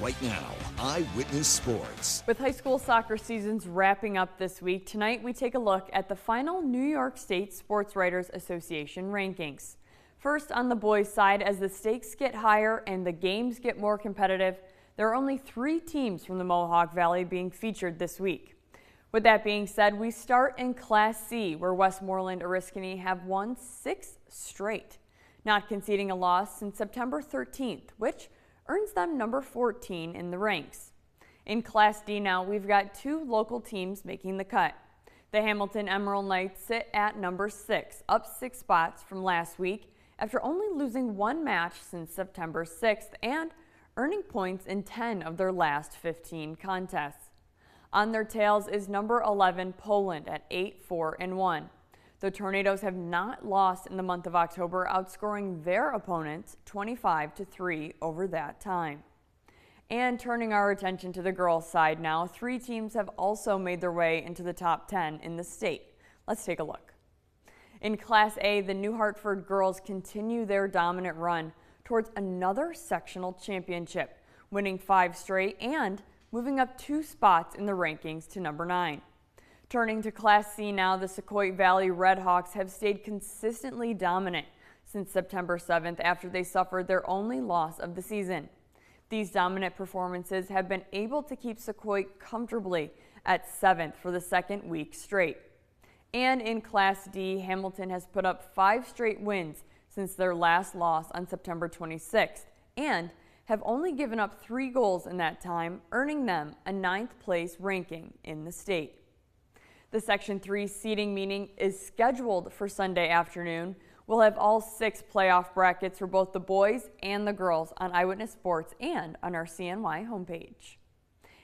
right now. Eyewitness Sports. With high school soccer seasons wrapping up this week, tonight we take a look at the final New York State Sports Writers Association rankings. First, on the boys' side, as the stakes get higher and the games get more competitive, there are only 3 teams from the Mohawk Valley being featured this week. With that being said, we start in Class C, where Westmoreland-Oriskany have won 6 straight, not conceding a loss since September 13th, which earns them number 14 in the ranks. In Class D now, we've got 2 local teams making the cut. The Hamilton Emerald Knights sit at number 6, up 6 spots from last week after only losing 1 match since September 6th and earning points in 10 of their last 15 contests. On their tails is number 11 Poland at 8-4-1. The Tornadoes have not lost in the month of October, outscoring their opponents 25-3 over that time. And turning our attention to the girls' side now, 3 teams have also made their way into the top 10 in the state. Let's take a look. In Class A, the New Hartford girls continue their dominant run towards another sectional championship, winning 5 straight and moving up 2 spots in the rankings to number 9. Turning to Class C now, the Sequoia Valley Redhawks have stayed consistently dominant since September 7th after they suffered their only loss of the season. These dominant performances have been able to keep Sequoia comfortably at 7th for the second week straight. And in Class D, Hamilton has put up 5 straight wins since their last loss on September 26th and have only given up 3 goals in that time, earning them a 9th place ranking in the state. The Section 3 seeding meeting is scheduled for Sunday afternoon. We'll have all 6 playoff brackets for both the boys and the girls on Eyewitness Sports and on our CNY homepage.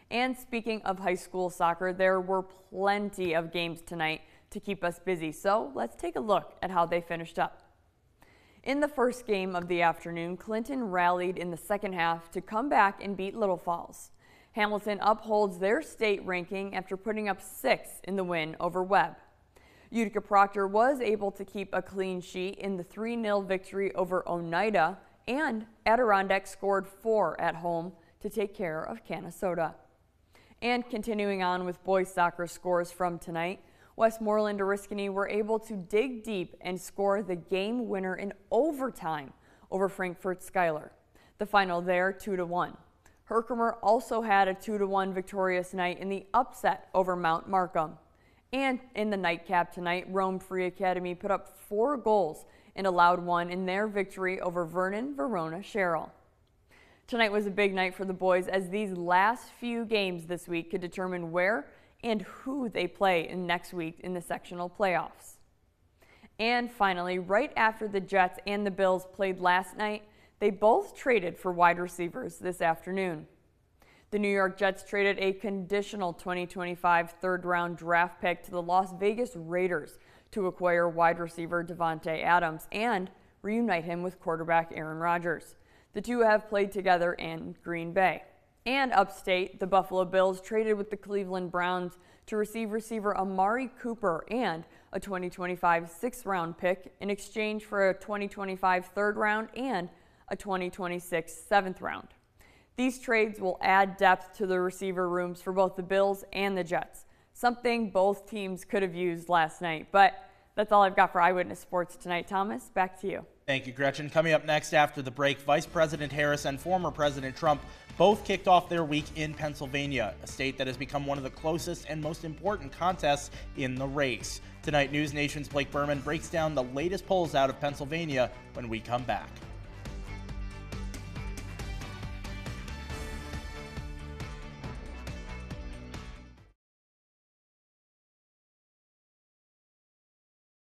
And speaking of high school soccer, there were plenty of games tonight to keep us busy, so let's take a look at how they finished up. In the first game of the afternoon, Clinton rallied in the second half to come back and beat Little Falls. Hamilton upholds their state ranking after putting up 6 in the win over Webb. Utica Proctor was able to keep a clean sheet in the 3-0 victory over Oneida, and Adirondack scored 4 at home to take care of Canastota. And continuing on with boys soccer scores from tonight, Westmoreland-Oriskany were able to dig deep and score the game winner in overtime over Frankfort Schuyler. The final there 2-1. Herkimer also had a 2-1 victorious night in the upset over Mount Markham. And in the nightcap tonight, Rome Free Academy put up 4 goals and allowed 1 in their victory over Vernon Verona Sherrill. Tonight was a big night for the boys, as these last few games this week could determine where and who they play in next week in the sectional playoffs. And finally, right after the Jets and the Bills played last night, they both traded for wide receivers this afternoon. The New York Jets traded a conditional 2025 third-round draft pick to the Las Vegas Raiders to acquire wide receiver Devontae Adams and reunite him with quarterback Aaron Rodgers. The two have played together in Green Bay. And upstate, the Buffalo Bills traded with the Cleveland Browns to receive receiver Amari Cooper and a 2025 6th-round pick in exchange for a 2025 3rd round and a 2026 7th round. These trades will add depth to the receiver rooms for both the Bills and the Jets, something both teams could have used last night. But that's all I've got for Eyewitness Sports tonight. Thomas, back to you. Thank you, Gretchen. Coming up next after the break, Vice President Harris and former President Trump both kicked off their week in Pennsylvania, a state that has become one of the closest and most important contests in the race. Tonight, News Nation's Blake Berman breaks down the latest polls out of Pennsylvania when we come back.